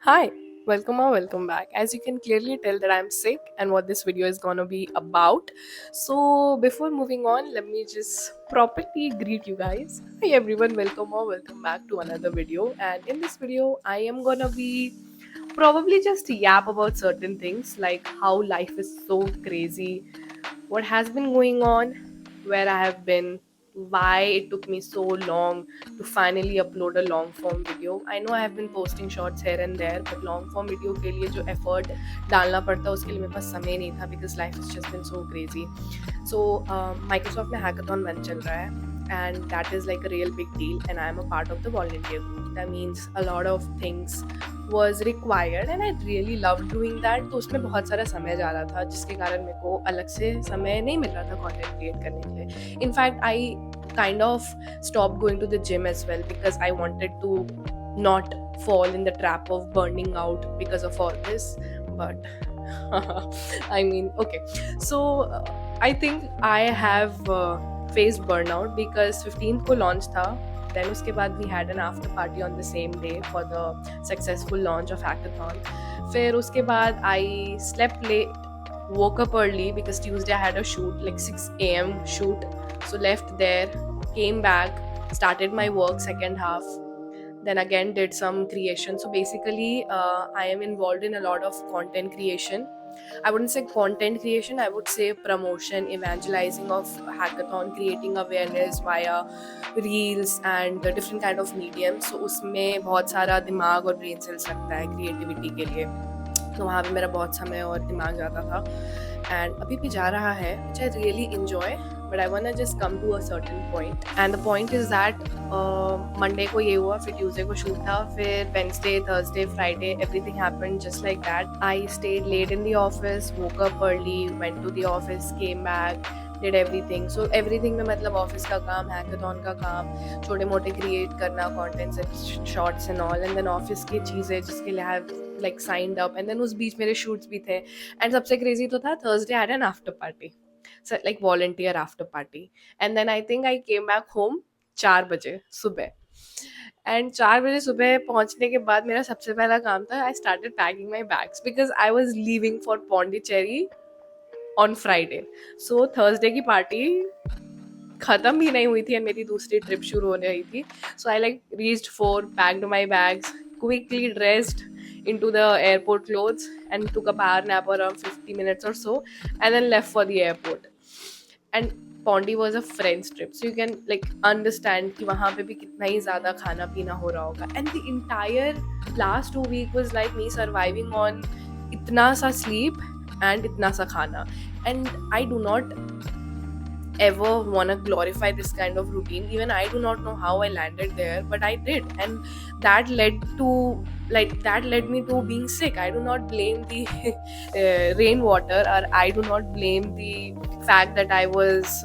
Hi, welcome or welcome back. As you can clearly tell that I'm sick and what this video is gonna be about. So before moving on, let me just properly greet you guys. Hi everyone, welcome or welcome back to another video. And in this video, I am gonna be probably just yap about certain things like how life is so crazy, what has been going on, where I have been, why it took me so long to finally upload a long form video. I know I have been posting shorts here and there, but long form video के लिए जो effort डालना पड़ता है उसके लिए मेरे पास समय नहीं था because life has just been so crazy. So Microsoft में hackathon run चल रहा है and that is like a real big deal and I am a part of the volunteer group. That means a lot of things was required and I really loved doing that. तो उसमें बहुत सारा समय जा रहा था जिसके कारण मेरे को अलग से समय नहीं मिल रहा था content create करने के लिए. In fact, I kind of stopped going to the gym as well because I wanted to not fall in the trap of burning out because of all this. But I mean, okay. So I think I have faced burnout because 15th को launch था. Then उसके बाद we had an after party on the same day for the successful launch of hackathon. फिर उसके बाद I slept late, woke up early because Tuesday I had a shoot like 6 a.m. shoot. So left there, came back, started my work second half, then again did some creation. So basically I am involved in a lot of content creation. I wouldn't say content creation, I would say promotion, evangelizing of hackathon, creating awareness via reels and different kind of mediums. So उसमें बहुत सारा दिमाग और brain cells लगता है creativity के लिए. तो वहाँ पे मेरा बहुत समय और दिमाग जाता था एंड अभी भी जा रहा है which I really enjoy. But I wanna just come to a certain point. And the point is that Monday को ये हुआ, फिर Tuesday को shoot था, फिर Wednesday, Thursday, Friday, everything happened just like that. I stayed late in the office, woke up early, went to the office, came back, did everything. So everything में मतलब office का काम, hackathon का काम, छोटे मोटे create करना, contents and shots and all, and then office की चीज़ें जिसके लिए I have like signed up, and then उस बीच मेरे shoots भी थे. And सबसे crazy तो था Thursday I had an after party. So like volunteer after party, and then I think I came back home 4 बजे सुबह. एंड 4 बजे सुबह पहुंचने के बाद मेरा सबसे पहला काम था I started packing my bags because I was leaving for Pondicherry on Friday. So Thursday की पार्टी खत्म भी नहीं हुई थी एंड मेरी दूसरी ट्रिप शुरू होने रही थी. So I like reached 4, packed my bags, quickly dressed into the airport clothes and took a power nap around 50 minutes or so and then left for the airport. And Pondi was a friend's trip, so you can like understand कि वहाँ पे भी कितना ही ज़्यादा खाना पीना हो रहा होगा. And the entire last 2 week was like me surviving on इतना सा sleep and इतना सा खाना. And I do not ever want to glorify this kind of routine. Even I do not know how I landed there, but I did, and that led to that led me to being sick. I do not blame the rainwater, or I do not blame the fact that I was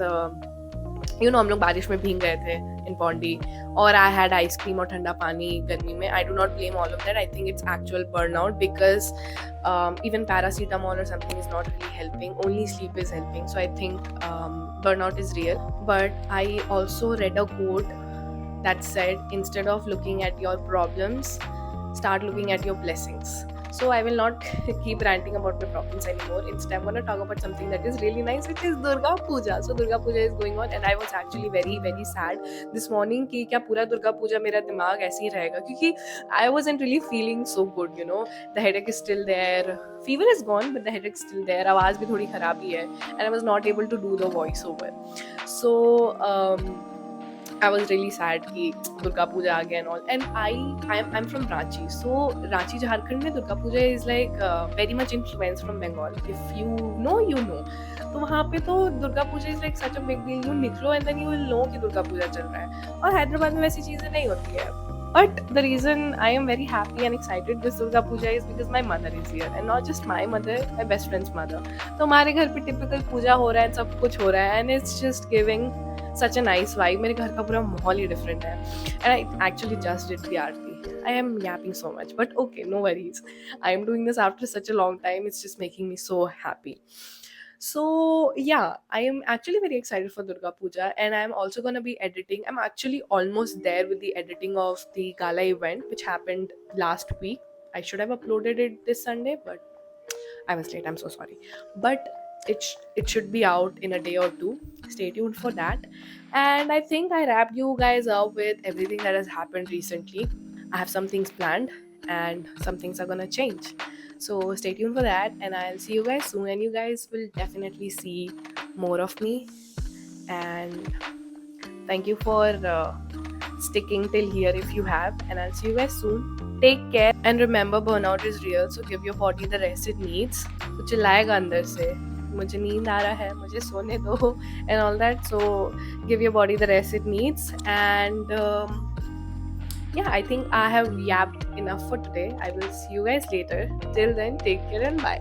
हम लोग बारिश में भीग गए थे इन पौंडी, और I had ice cream और ठंडा पानी गर्मी में. I do not blame all of that. I think its actual burnout because even paracetamol or something is not really helping, only sleep is helping. So I think burnout is real. But I also read a quote that said, instead of looking at your problems, start looking at your blessings. So I will not keep ranting about my problems anymore. Instead, I'm going to talk about something that is really nice, which is Durga Puja. So Durga Puja is going on and I was actually very very sad this morning कि क्या पूरा Durga Puja मेरा दिमाग ऐसे ही रहेगा, क्योंकि I wasn't really feeling so good, the headache is still there, fever is gone but the headache is still there, आवाज़ भी थोड़ी खराब ही है, and I was not able to do the voice over. So I was really sad कि Durga Puja आ गया and all. And I'm from Ranchi. So Ranchi Jharkhand में Durga Puja is like very much influenced from Bengal. If you know, you know. तो वहाँ पे तो Durga Puja is like such a big deal. You निकलो and then you will know कि Durga Puja चल रहा है. और हैदराबाद में वैसी चीज़ें नहीं होती है. But the reason I am very happy and excited this Durga Puja is because my mother is here, and not just my mother, my best friend's mother. तो हमारे घर पे typical पूजा हो रहा है, सब कुछ हो रहा है, and it's just giving such a nice vibe. मेरे घर का पूरा माहौल ही different है, and I actually just did the aarti. I am yapping so much, but okay, no worries. I am doing this after such a long time. It's just making me so happy. So yeah, I am actually very excited for Durga Puja, and I'm also going to be editing. I'm actually almost there with the editing of the gala event which happened last week. I should have uploaded it this Sunday, but I was late. I'm so sorry. But it should be out in a day or two. Stay tuned for that. And I think I wrapped you guys up with everything that has happened recently. I have some things planned and some things are gonna change. So stay tuned for that, and I'll see you guys soon. And you guys will definitely see more of me. And thank you for sticking till here if you have. And I'll see you guys soon. Take care. And remember, burnout is real, so give your body the rest it needs. तो चिल्लाएगा अंदर से मुझे नींद आ रहा है मुझे सोने दो and all that. So give your body the rest it needs. And yeah, I think I have yapped enough for today. I will see you guys later. Till then, take care and bye.